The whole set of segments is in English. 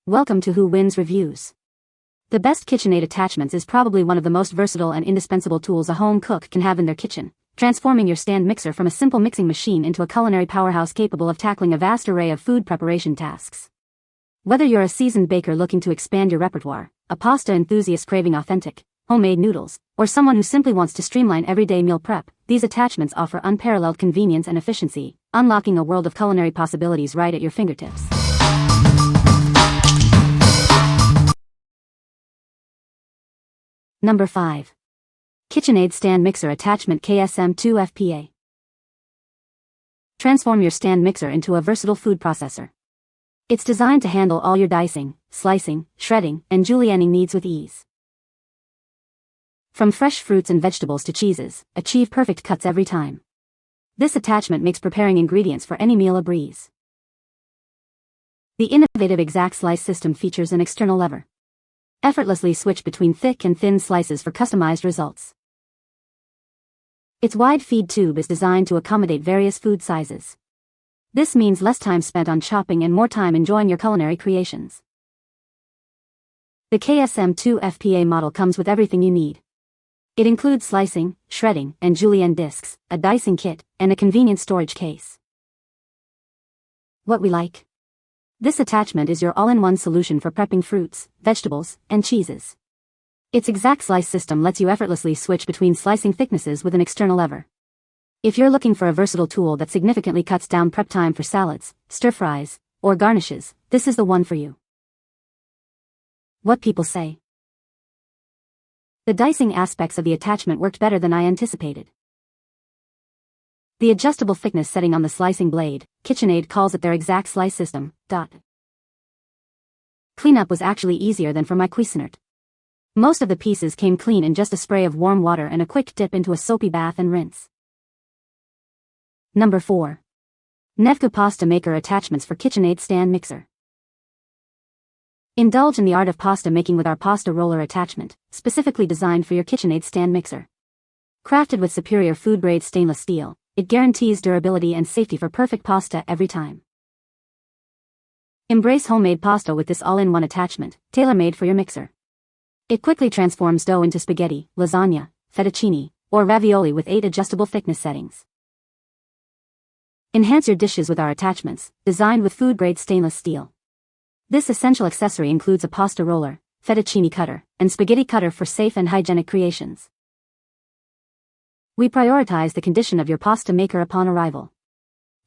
Welcome to Who Wins Reviews. The best Kitchenaid Attachments is probably one of the most versatile and indispensable tools a home cook can have in their kitchen, transforming your stand mixer from a simple mixing machine into a culinary powerhouse capable of tackling a vast array of food preparation tasks. Whether you're a seasoned baker looking to expand your repertoire, a pasta enthusiast craving authentic, homemade noodles, or someone who simply wants to streamline everyday meal prep, these attachments offer unparalleled convenience and efficiency, unlocking a world of culinary possibilities right at your fingertips. Number 5. Kitchenaid Stand Mixer Attachment KSM2FPA. Transform your stand mixer into a versatile food processor. It's designed to handle all your dicing, slicing, shredding, and julienning needs with ease. From fresh fruits and vegetables to cheeses, achieve perfect cuts every time. This attachment makes preparing ingredients for any meal a breeze. The innovative exact slice system features an external lever. Effortlessly switch between thick and thin slices for customized results. Its wide feed tube is designed to accommodate various food sizes. This means less time spent on chopping and more time enjoying your culinary creations. The KSM2FPA model comes with everything you need. It includes slicing, shredding, and julienne discs, a dicing kit, and a convenient storage case. What we like? This attachment is your all-in-one solution for prepping fruits, vegetables, and cheeses. Its exact slice system lets you effortlessly switch between slicing thicknesses with an external lever. If you're looking for a versatile tool that significantly cuts down prep time for salads, stir-fries, or garnishes, this is the one for you. What people say. The dicing aspects of the attachment worked better than I anticipated. The adjustable thickness setting on the slicing blade, Kitchenaid calls it their exact slice system. Cleanup was actually easier than for my Cuisinart. Most of the pieces came clean in just a spray of warm water and a quick dip into a soapy bath and rinse. Number 4. Nevku Pasta Maker Attachments for Kitchenaid Stand Mixer. Indulge in the art of pasta making with our pasta roller attachment, specifically designed for your Kitchenaid stand mixer. Crafted with superior food-grade stainless steel, it guarantees durability and safety for perfect pasta every time. Embrace homemade pasta with this all-in-one attachment, tailor-made for your mixer. It quickly transforms dough into spaghetti, lasagna, fettuccine, or ravioli with 8 adjustable thickness settings. Enhance your dishes with our attachments, designed with food-grade stainless steel. This essential accessory includes a pasta roller, fettuccine cutter, and spaghetti cutter for safe and hygienic creations. We prioritize the condition of your pasta maker upon arrival.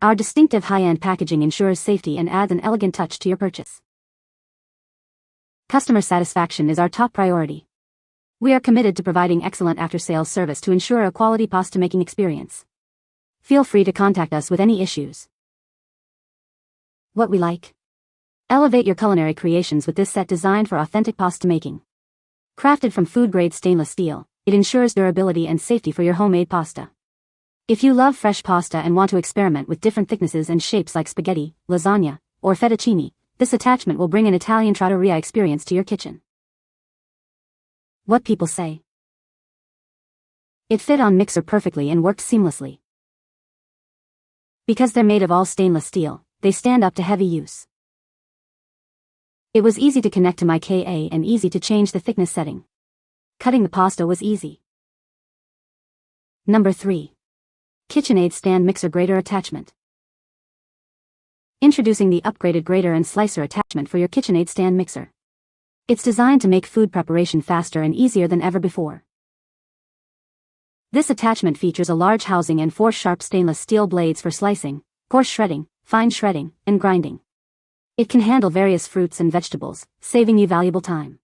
Our distinctive high-end packaging ensures safety and adds an elegant touch to your purchase. Customer satisfaction is our top priority. We are committed to providing excellent after-sales service to ensure a quality pasta making experience. Feel free to contact us with any issues. What we like? Elevate your culinary creations with this set designed for authentic pasta making. Crafted from food-grade stainless steel, it ensures durability and safety for your homemade pasta. If you love fresh pasta and want to experiment with different thicknesses and shapes like spaghetti, lasagna, or fettuccine, this attachment will bring an Italian trattoria experience to your kitchen. What people say. It fit on mixer perfectly and worked seamlessly. Because they're made of all stainless steel, they stand up to heavy use. It was easy to connect to my KA and easy to change the thickness setting. Cutting the pasta was easy. Number 3. Kitchenaid Stand Mixer Grater Attachment. Introducing the upgraded grater and slicer attachment for your Kitchenaid stand mixer. It's designed to make food preparation faster and easier than ever before. This attachment features a large housing and 4 sharp stainless steel blades for slicing, coarse shredding, fine shredding, and grinding. It can handle various fruits and vegetables, saving you valuable time.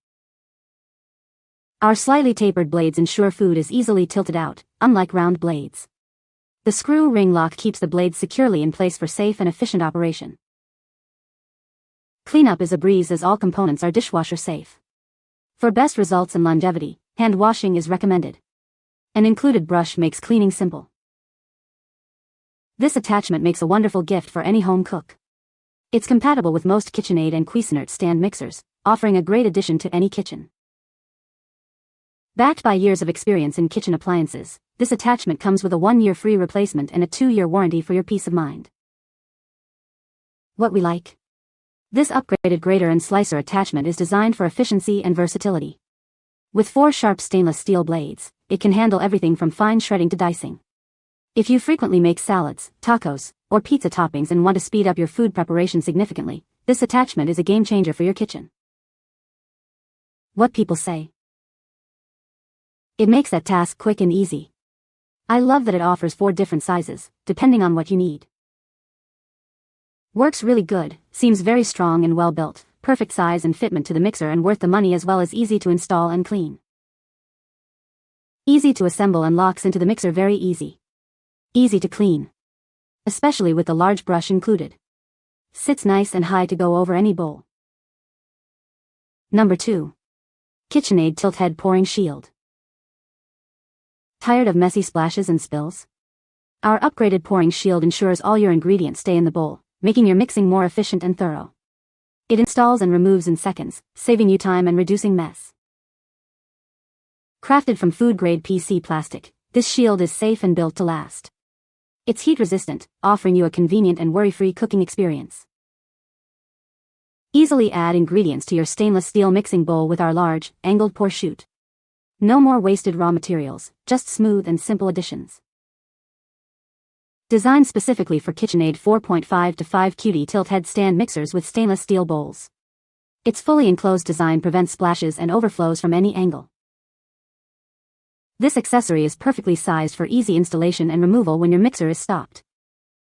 Our slightly tapered blades ensure food is easily tilted out, unlike round blades. The screw ring lock keeps the blades securely in place for safe and efficient operation. Cleanup is a breeze as all components are dishwasher safe. For best results and longevity, hand washing is recommended. An included brush makes cleaning simple. This attachment makes a wonderful gift for any home cook. It's compatible with most Kitchenaid and Cuisinart stand mixers, offering a great addition to any kitchen. Backed by years of experience in kitchen appliances, this attachment comes with a 1-year free replacement and a 2-year warranty for your peace of mind. What we like? This upgraded grater and slicer attachment is designed for efficiency and versatility. With 4 sharp stainless steel blades, it can handle everything from fine shredding to dicing. If you frequently make salads, tacos, or pizza toppings and want to speed up your food preparation significantly, this attachment is a game changer for your kitchen. What people say. It makes that task quick and easy. I love that it offers 4 different sizes, depending on what you need. Works really good, seems very strong and well built, perfect size and fitment to the mixer and worth the money, as well as easy to install and clean. Easy to assemble and locks into the mixer very easy. Easy to clean. Especially with the large brush included. Sits nice and high to go over any bowl. Number 2. Kitchenaid Tilt Head Pouring Shield. Tired of messy splashes and spills? Our upgraded pouring shield ensures all your ingredients stay in the bowl, making your mixing more efficient and thorough. It installs and removes in seconds, saving you time and reducing mess. Crafted from food-grade PC plastic, this shield is safe and built to last. It's heat-resistant, offering you a convenient and worry-free cooking experience. Easily add ingredients to your stainless steel mixing bowl with our large, angled pour chute. No more wasted raw materials, just smooth and simple additions. Designed specifically for Kitchenaid 4.5 to 5 QD tilt head stand mixers with stainless steel bowls. Its fully enclosed design prevents splashes and overflows from any angle. This accessory is perfectly sized for easy installation and removal when your mixer is stopped.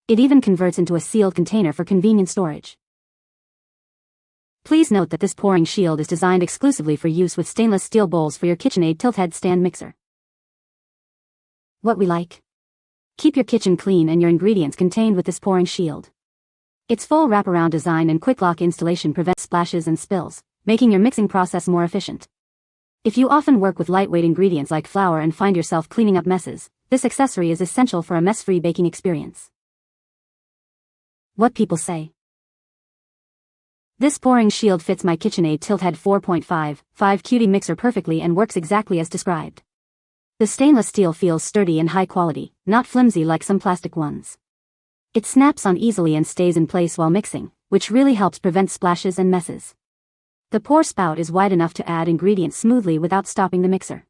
It even converts into a sealed container for convenient storage. Please note that this pouring shield is designed exclusively for use with stainless steel bowls for your Kitchenaid tilt head stand mixer. What we like. Keep your kitchen clean and your ingredients contained with this pouring shield. Its full wraparound design and quick lock installation prevents splashes and spills, making your mixing process more efficient. If you often work with lightweight ingredients like flour and find yourself cleaning up messes, this accessory is essential for a mess-free baking experience. What people say. This pouring shield fits my Kitchenaid Tilt Head 4.5 5 QD mixer perfectly and works exactly as described. The stainless steel feels sturdy and high quality, not flimsy like some plastic ones. It snaps on easily and stays in place while mixing, which really helps prevent splashes and messes. The pour spout is wide enough to add ingredients smoothly without stopping the mixer.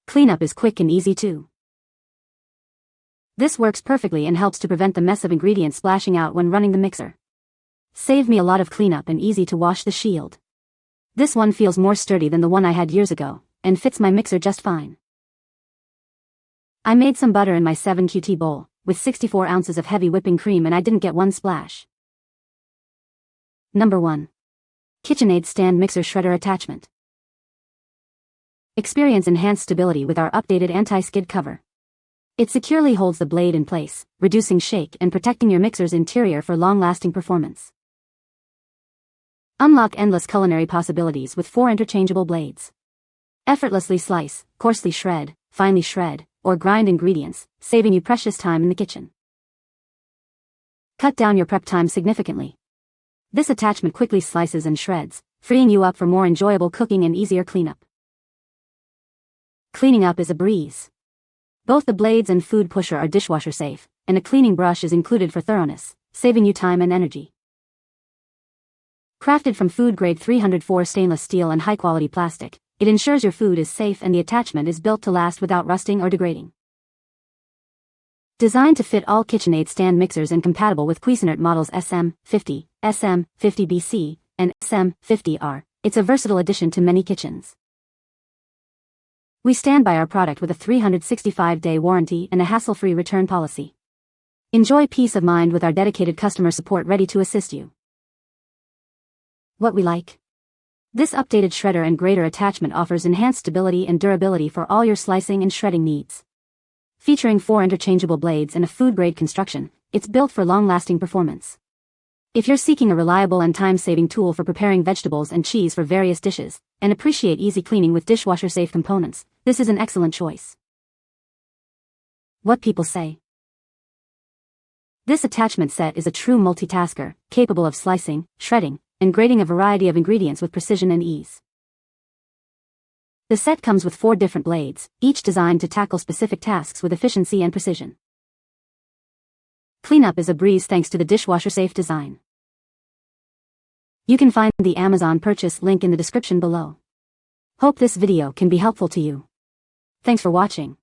Cleanup is quick and easy too. This works perfectly and helps to prevent the mess of ingredients splashing out when running the mixer. Saved me a lot of cleanup and easy to wash the shield. This one feels more sturdy than the one I had years ago, and fits my mixer just fine. I made some butter in my 7QT bowl, with 64 ounces of heavy whipping cream, and I didn't get one splash. Number 1. Kitchenaid Stand Mixer Shredder Attachment. Experience enhanced stability with our updated anti-skid cover. It securely holds the blade in place, reducing shake and protecting your mixer's interior for long-lasting performance. Unlock endless culinary possibilities with 4 interchangeable blades. Effortlessly slice, coarsely shred, finely shred, or grind ingredients, saving you precious time in the kitchen. Cut down your prep time significantly. This attachment quickly slices and shreds, freeing you up for more enjoyable cooking and easier cleanup. Cleaning up is a breeze. Both the blades and food pusher are dishwasher safe, and a cleaning brush is included for thoroughness, saving you time and energy. Crafted from food-grade 304 stainless steel and high-quality plastic, it ensures your food is safe and the attachment is built to last without rusting or degrading. Designed to fit all Kitchenaid stand mixers and compatible with Cuisinart models SM50, SM50BC, and SM50R, it's a versatile addition to many kitchens. We stand by our product with a 365-day warranty and a hassle-free return policy. Enjoy peace of mind with our dedicated customer support ready to assist you. What we like. This updated shredder and grater attachment offers enhanced stability and durability for all your slicing and shredding needs. Featuring 4 interchangeable blades and a food-grade construction, it's built for long-lasting performance. If you're seeking a reliable and time-saving tool for preparing vegetables and cheese for various dishes, and appreciate easy cleaning with dishwasher-safe components, this is an excellent choice. What people say. This attachment set is a true multitasker, capable of slicing, shredding, and grating a variety of ingredients with precision and ease. The set comes with 4 different blades, each designed to tackle specific tasks with efficiency and precision. Cleanup is a breeze thanks to the dishwasher-safe design. You can find the Amazon purchase link in the description below. Hope this video can be helpful to you. Thanks for watching.